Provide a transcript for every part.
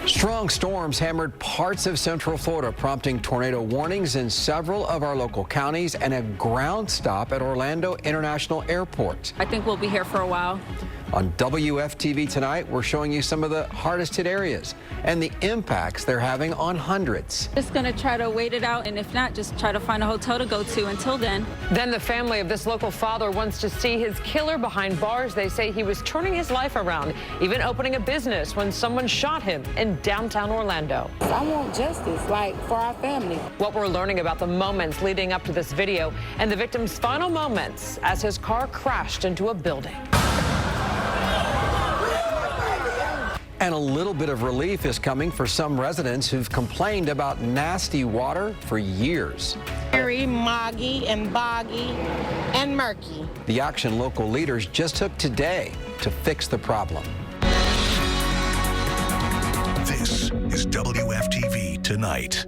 Strong storms hammered parts of Central Florida, prompting tornado warnings in several of our local counties and a ground stop at Orlando International Airport. I think we'll be here for a while. On WFTV tonight, we're showing you some of the hardest hit areas and the impacts they're having on hundreds. Just going to try to wait it out, and if not, just try to find a hotel to go to until then. Then the family of this local father wants to see his killer behind bars. They say he was turning his life around, even opening a business when someone shot him in downtown Orlando. I want justice, like, for our family. What we're learning about the moments leading up to this video and the victim's final moments as his car crashed into a building. And a little bit of relief is coming for some residents who've complained about nasty water for years. Very moggy and boggy and murky. The action local leaders just took today to fix the problem. This is WFTV Tonight.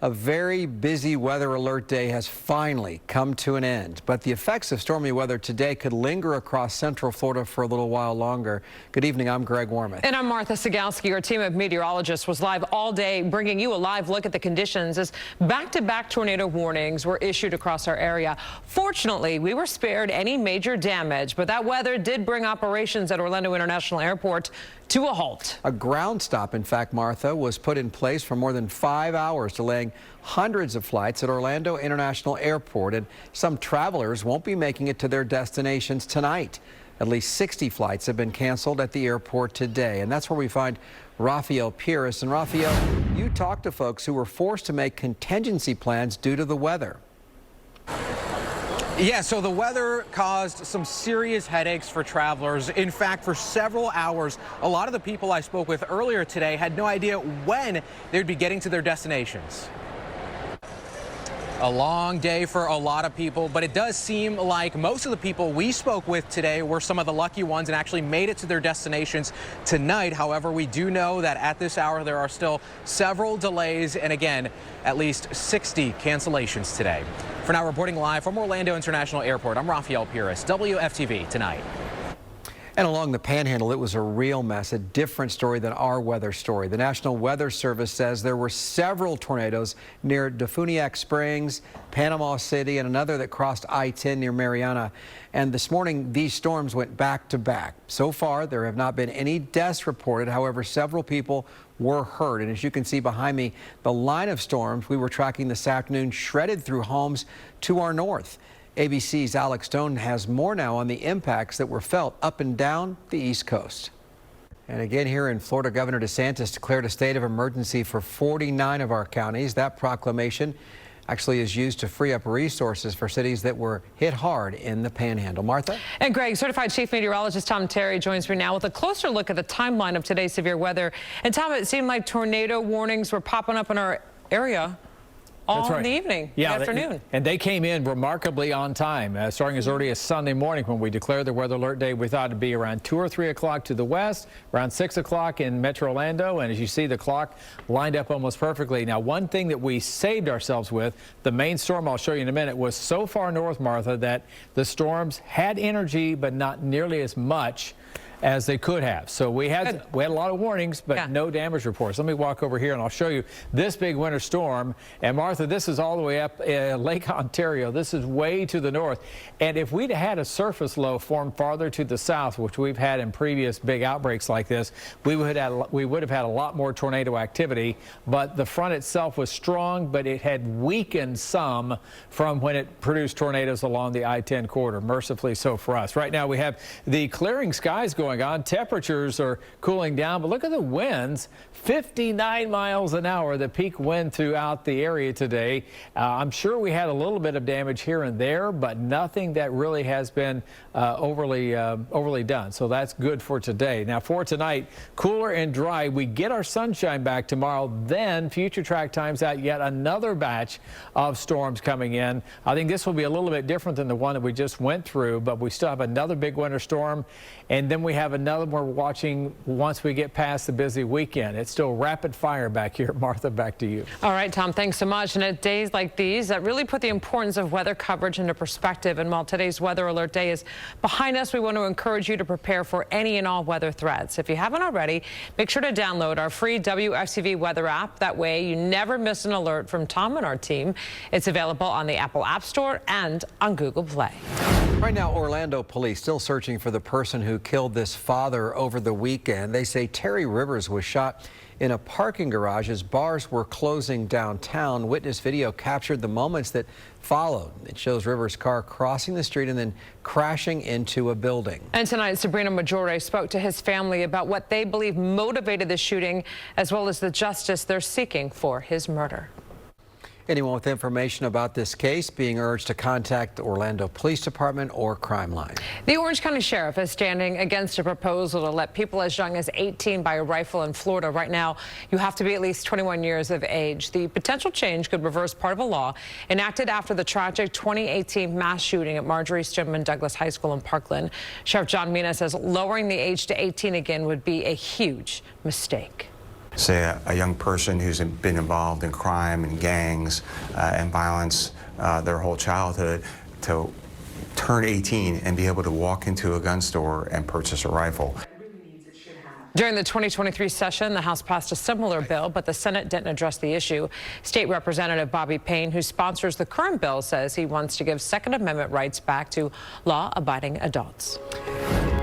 A very busy weather alert day has finally come to an end, but the effects of stormy weather today could linger across Central Florida for a little while longer. Good evening, I'm Greg Warmith. And I'm Martha Sigalski. Our team of meteorologists was live all day, bringing you a live look at the conditions as back-to-back tornado warnings were issued across our area. Fortunately, we were spared any major damage, but that weather did bring operations at Orlando International Airport to a halt. A ground stop, in fact, Martha, was put in place for more than 5 hours, delaying hundreds of flights at Orlando International Airport, and some travelers won't be making it to their destinations tonight. At least 60 flights have been canceled at the airport today, and that's where we find Rafael Pires. And Rafael, you talked to folks who were forced to make contingency plans due to the weather. Yeah, so the weather caused some serious headaches for travelers. In fact, for several hours, a lot of the people I spoke with earlier today had no idea when they'd be getting to their destinations. A long day for a lot of people, but it does seem like most of the people we spoke with today were some of the lucky ones and actually made it to their destinations tonight. However, we do know that at this hour there are still several delays and, again, at least 60 cancellations today. For now, reporting live from Orlando International Airport, I'm Rafael Pires, WFTV Tonight. And along the Panhandle, it was a real mess, a different story than our weather story. The National Weather Service says there were several tornadoes near Defuniak Springs, Panama City, and another that crossed I-10 near Mariana. And this morning, these storms went back to back. So far, there have not been any deaths reported. However, several people were hurt. And as you can see behind me, the line of storms we were tracking this afternoon shredded through homes to our north. ABC's Alex Stone has more now on the impacts that were felt up and down the East Coast. And again here in Florida, Governor DeSantis declared a state of emergency for 49 of our counties. That proclamation actually is used to free up resources for cities that were hit hard in the Panhandle. Martha? And Greg, certified chief meteorologist Tom Terry joins me now with a closer look at the timeline of today's severe weather. And Tom, it seemed like tornado warnings were popping up in our area all in the evening, afternoon. And they came in remarkably on time, starting as early as Sunday morning when we declared the weather alert day. We thought it'd be around 2 or 3 o'clock to the west, around 6 o'clock in Metro Orlando. And as you see, the clock lined up almost perfectly. Now, one thing that we saved ourselves with, the main storm I'll show you in a minute, was so far north, Martha, that the storms had energy, but not nearly as much as they could have. So we had a lot of warnings, but no damage reports. Let me walk over here and I'll show you this big winter storm. And Martha, this is all the way up Lake Ontario. This is way to the north. And if we'd had a surface low form farther to the south, which we've had in previous big outbreaks like this, we would have had a lot more tornado activity. But the front itself was strong, but it had weakened some from when it produced tornadoes along the I-10 corridor. Mercifully so for us. Right now we have the clearing skies going on. Temperatures are cooling down, but look at the winds, 59 miles an hour, the peak wind throughout the area today. I'm sure we had a little bit of damage here and there, but nothing that really has been overly done. So that's good for today. Now for tonight, cooler and dry. We get our sunshine back tomorrow. Then future track times out yet another batch of storms coming in. I think this will be a little bit different than the one that we just went through, but we still have another big winter storm. And then we we have another one we're watching once we get past the busy weekend. It's still rapid fire back here. Martha, back to you. All right, Tom, thanks so much. And at days like these, that really put the importance of weather coverage into perspective. And while today's weather alert day is behind us, we want to encourage you to prepare for any and all weather threats. If you haven't already, make sure to download our free WFTV weather app. That way you never miss an alert from Tom and our team. It's available on the Apple App Store and on Google Play. Right now, Orlando police still searching for the person who killed this father over the weekend. They say Terry Rivers was shot in a parking garage as bars were closing downtown. Witness video captured the moments that followed. It shows Rivers' car crossing the street and then crashing into a building. And tonight, Sabrina Maggiore spoke to his family about what they believe motivated the shooting, as well as the justice they're seeking for his murder. Anyone with information about this case being urged to contact the Orlando Police Department or Crime Line. The Orange County Sheriff is standing against a proposal to let people as young as 18 buy a rifle in Florida. Right now, you have to be at least 21 years of age. The potential change could reverse part of a law enacted after the tragic 2018 mass shooting at Marjorie Stoneman Douglas High School in Parkland. Sheriff John Mina says lowering the age to 18 again would be a huge mistake. Say a young person who's been involved in crime and gangs and violence their whole childhood to turn 18 and be able to walk into a gun store and purchase a rifle. During the 2023 session, the House passed a similar bill, but the Senate didn't address the issue. State Representative Bobby Payne, who sponsors the current bill, says he wants to give Second Amendment rights back to law-abiding adults.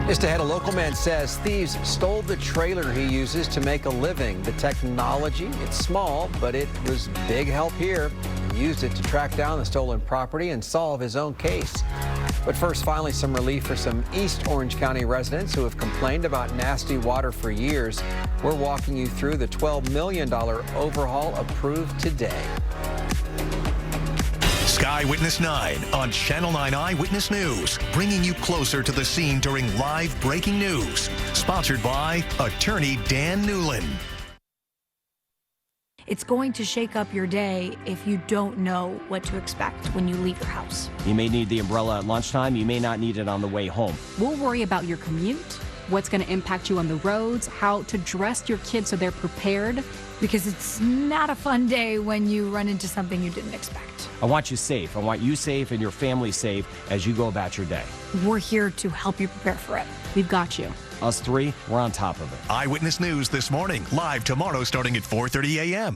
Just ahead, a local man says thieves stole the trailer he uses to make a living. The technology, it's small, but it was big help here. He used it to track down the stolen property and solve his own case. But first, finally, some relief for some East Orange County residents who have complained about nasty water for years. We're walking you through the $12 million overhaul approved today. Sky Witness 9 on Channel 9 Eyewitness News, bringing you closer to the scene during live breaking news. Sponsored by attorney Dan Newland. It's going to shake up your day if you don't know what to expect when you leave your house. You may need the umbrella at lunchtime. You may not need it on the way home. We'll worry about your commute, what's going to impact you on the roads, how to dress your kids so they're prepared. Because it's not a fun day when you run into something you didn't expect. I want you safe. I want you safe and your family safe as you go about your day. We're here to help you prepare for it. We've got you. Us three, we're on top of it. Eyewitness News this morning, live tomorrow starting at 4:30 a.m.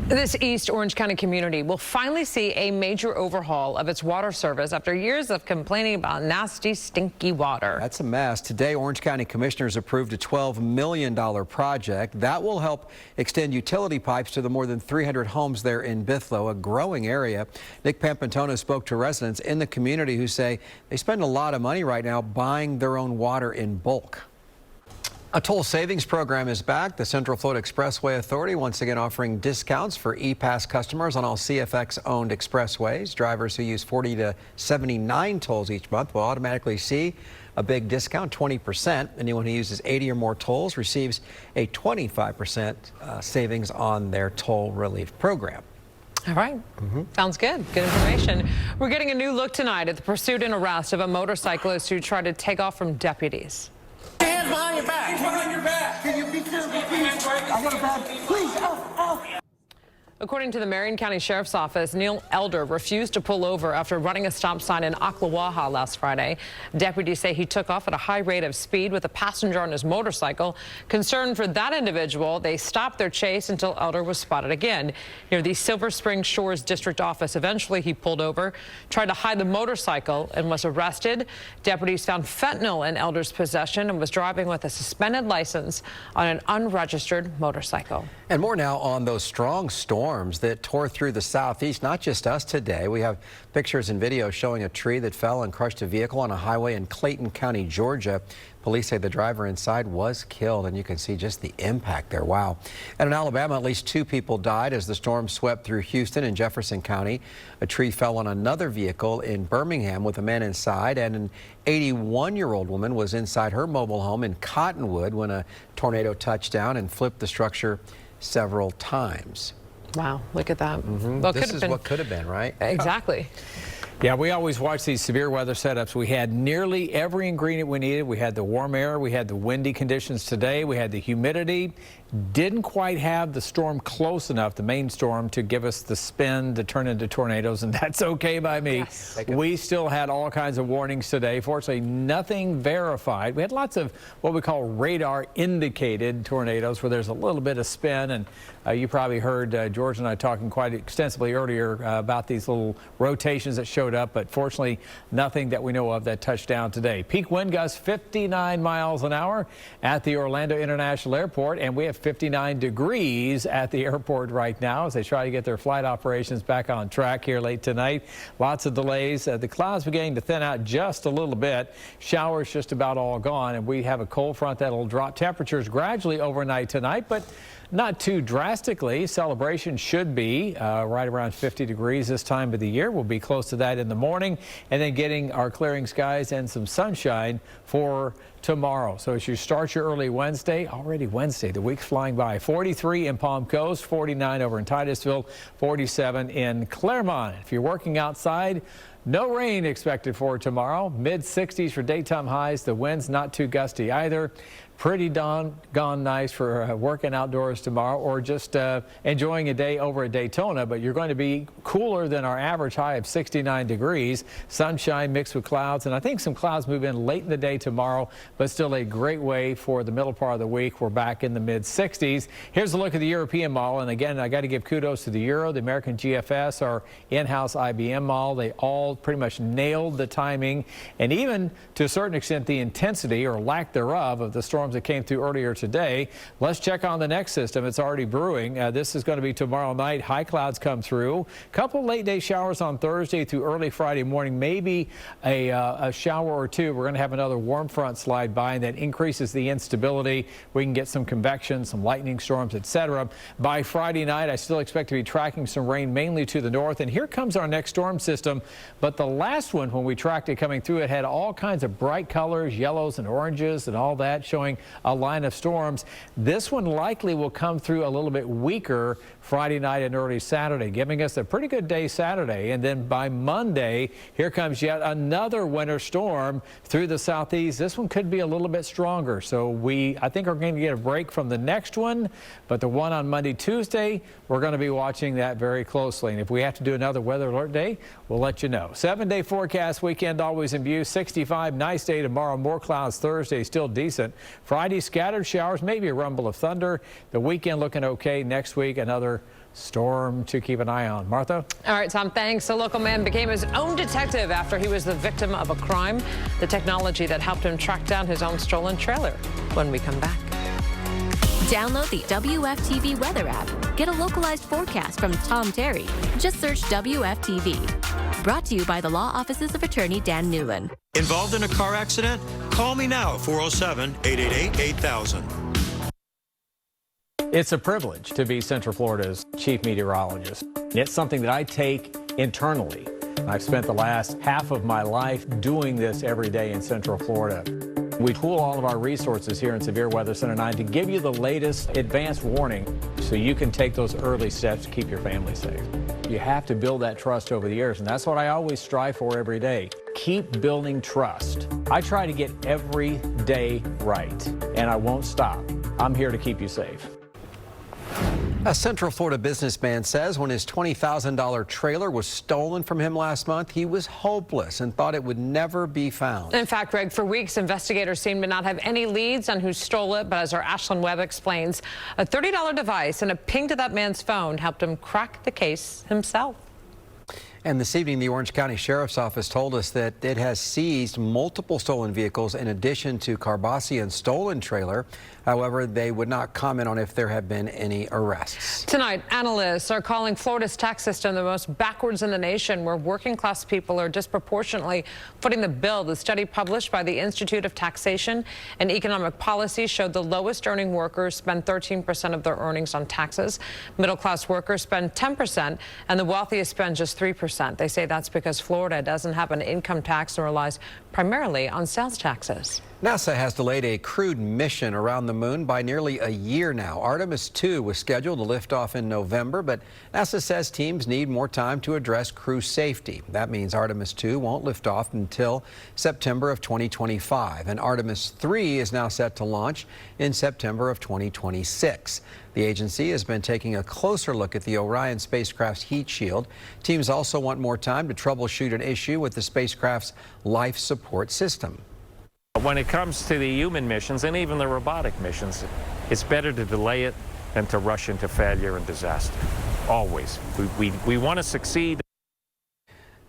This East Orange County community will finally see a major overhaul of its water service after years of complaining about nasty, stinky water. That's a mess. Today, Orange County commissioners approved a $12 million project that will help extend utility pipes to the more than 300 homes there in Bithlo, a growing area. Nick Pampantona spoke to residents in the community who say they spend a lot of money right now buying their own water in bulk. A toll savings program is back. The Central Florida Expressway Authority once again offering discounts for E-Pass customers on all CFX-owned expressways. Drivers who use 40 to 79 tolls each month will automatically see a big discount, 20%. Anyone who uses 80 or more tolls receives a 25% savings on their toll relief program. All right. Sounds good. Good information. We're getting a new look tonight at the pursuit and arrest of a motorcyclist who tried to take off from deputies. Hands behind your back. Hands behind your back. Can you be careful, please? I got a bag. Please, According to the Marion County Sheriff's Office, Neil Elder refused to pull over after running a stop sign in Ocklawaha last Friday. Deputies say he took off at a high rate of speed with a passenger on his motorcycle. Concerned for that individual, they stopped their chase until Elder was spotted again near the Silver Spring Shores District Office. Eventually, he pulled over, tried to hide the motorcycle, and was arrested. Deputies found fentanyl in Elder's possession and was driving with a suspended license on an unregistered motorcycle. And more now on those strong storms that tore through the southeast, not just us today. We have pictures and videos showing a tree that fell and crushed a vehicle on a highway in Clayton County, Georgia. Police say the driver inside was killed, and you can see just the impact there. Wow. And in Alabama, at least 2 people died as the storm swept through Houston and Jefferson County. A tree fell on another vehicle in Birmingham with a man inside, and an 81-year-old woman was inside her mobile home in Cottonwood when a tornado touched down and flipped the structure several times. Wow, look at that. Well, this is what could have been, right? Exactly. Yeah, we always watch these severe weather setups. We had nearly every ingredient we needed. We had the warm air, we had the windy conditions today, we had the humidity. Didn't quite have the storm close enough, the main storm, to give us the spin to turn into tornadoes, and that's okay by me. Yes. We still had all kinds of warnings today. Fortunately, nothing verified. We had lots of what we call radar indicated tornadoes where there's a little bit of spin, and you probably heard George and I talking quite extensively earlier about these little rotations that showed up, but fortunately nothing that we know of that touched down today. Peak wind gusts 59 miles an hour at the Orlando International Airport, and we have 59 degrees at the airport right now as they try to get their flight operations back on track here late tonight. Lots of delays. The clouds beginning to thin out just a little bit. Showers just about all gone, and we have a cold front that'll drop temperatures gradually overnight tonight, but not too drastically. Celebration should be right around 50 degrees this time of the year. We'll be close to that in the morning, and then getting our clearing skies and some sunshine for tomorrow. So as you start your early Wednesday, already Wednesday, the week's flying by. 43 in Palm Coast, 49 over in Titusville, 47 in Claremont. If you're working outside, no rain expected for tomorrow. Mid-60s for daytime highs. The wind's not too gusty either. Pretty gone nice for working outdoors tomorrow, or just enjoying a day over at Daytona, but you're going to be cooler than our average high of 69 degrees. Sunshine mixed with clouds, and I think some clouds move in late in the day tomorrow, but still a great way for the middle part of the week. We're back in the mid-60s. Here's a look at the European model, and again, I got to give kudos to the Euro, the American GFS, our in-house IBM model. They all pretty much nailed the timing, and even to a certain extent the intensity or lack thereof of the storm that came through earlier today. Let's check on the next system. It's already brewing. This is going to be tomorrow night. High clouds come through. Couple late day showers on Thursday through early Friday morning. Maybe a shower or two. We're going to have another warm front slide by, and that increases the instability. We can get some convection, some lightning storms, etc. By Friday night, I still expect to be tracking some rain mainly to the north. And here comes our next storm system. But the last one, when we tracked it coming through, it had all kinds of bright colors, yellows and oranges and all that, showing a line of storms. This one likely will come through a little bit weaker Friday night and early Saturday, giving us a pretty good day Saturday. And then by Monday, here comes yet another winter storm through the southeast. This one could be a little bit stronger. So I think we're going to get a break from the next one, but the one on Monday, Tuesday, we're going to be watching that very closely. And if we have to do another weather alert day, we'll let you know. 7-day forecast, weekend always in view. 65, nice day tomorrow. More clouds Thursday, still decent. Friday, scattered showers, maybe a rumble of thunder. The weekend looking okay. Next week, another storm to keep an eye on. Martha? All right, Tom, thanks. A local man became his own detective after he was the victim of a crime. The technology that helped him track down his own stolen trailer. When we come back. Download the WFTV weather app. Get a localized forecast from Tom Terry. Just search WFTV. Brought to you by the Law Offices of Attorney Dan Newland. Involved in a car accident? Call me now at 407-888-8000. It's a privilege to be Central Florida's chief meteorologist. It's something that I take internally. I've spent the last half of my life doing this every day in Central Florida. We pool all of our resources here in Severe Weather Center 9 to give you the latest advanced warning so you can take those early steps to keep your family safe. You have to build that trust over the years, and that's what I always strive for every day. Keep building trust. I try to get every day right, and I won't stop. I'm here to keep you safe. A Central Florida businessman says when his $20,000 trailer was stolen from him last month, he was hopeless and thought it would never be found. In fact, Greg, for weeks, investigators seem to not have any leads on who stole it. But as our Ashlyn Webb explains, a $30 device and a ping to that man's phone helped him crack the case himself. And this evening, the Orange County Sheriff's Office told us that it has seized multiple stolen vehicles in addition to Carbassian's stolen trailer. However, they would not comment on if there have been any arrests. Tonight, analysts are calling Florida's tax system the most backwards in the nation, where working class people are disproportionately footing the bill. The study published by the Institute of Taxation and Economic Policy showed the lowest earning workers spend 13% of their earnings on taxes. Middle class workers spend 10%, and the wealthiest spend just 3%. They say that's because Florida doesn't have an income tax and relies primarily on sales taxes. NASA has delayed a crewed mission around the moon by nearly a year now. Artemis 2 was scheduled to lift off liftoff in November, but NASA says teams need more time to address crew safety. That means Artemis 2 won't lift off until September of 2025, and Artemis 3 is now set to launch in September of 2026. The agency has been taking a closer look at the Orion spacecraft's heat shield. Teams also want more time to troubleshoot an issue with the spacecraft's life support system. When it comes to the human missions and even the robotic missions, it's better to delay it than to rush into failure and disaster. Always. We want to succeed.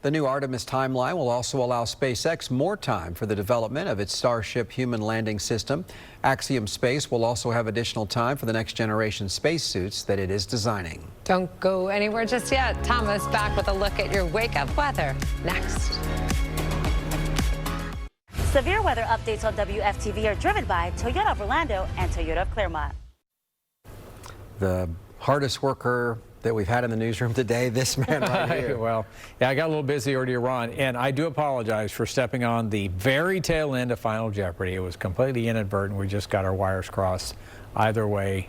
The new Artemis timeline will also allow SpaceX more time for the development of its Starship human landing system. Axiom Space will also have additional time for the next generation spacesuits that it is designing. Don't go anywhere just yet. Thomas back with a look at your wake-up weather next. Severe weather updates on WFTV are driven by Toyota of Orlando and Toyota of Claremont. The hardest worker that we've had in the newsroom today, this man right here. Well, yeah, I got a little busy earlier on, and I do apologize for stepping on the very tail end of Final Jeopardy. It was completely inadvertent. We just got our wires crossed. Either way,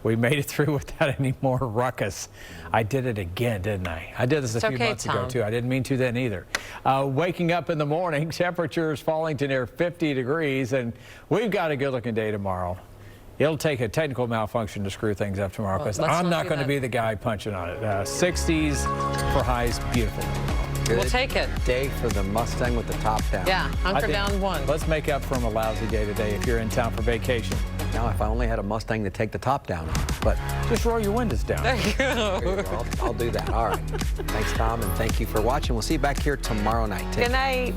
we made it through without any more ruckus. I did it again, didn't I? I did this a few months ago, too. I didn't mean to then either. Waking up in the morning, temperatures falling to near 50 degrees, and we've got a good-looking day tomorrow. It'll take a technical malfunction to screw things up tomorrow, because I'm not going to be the guy punching on it. 60s for highs, beautiful. Good we'll take it. Day for the Mustang with the top down. Yeah, hunker down one. Let's make up from a lousy day today if you're in town for vacation. Now, if I only had a Mustang to take the top down on, but just roll your windows down. There you go. I'll do that. All right. Thanks, Tom, and thank you for watching. We'll see you back here tomorrow night. Good night.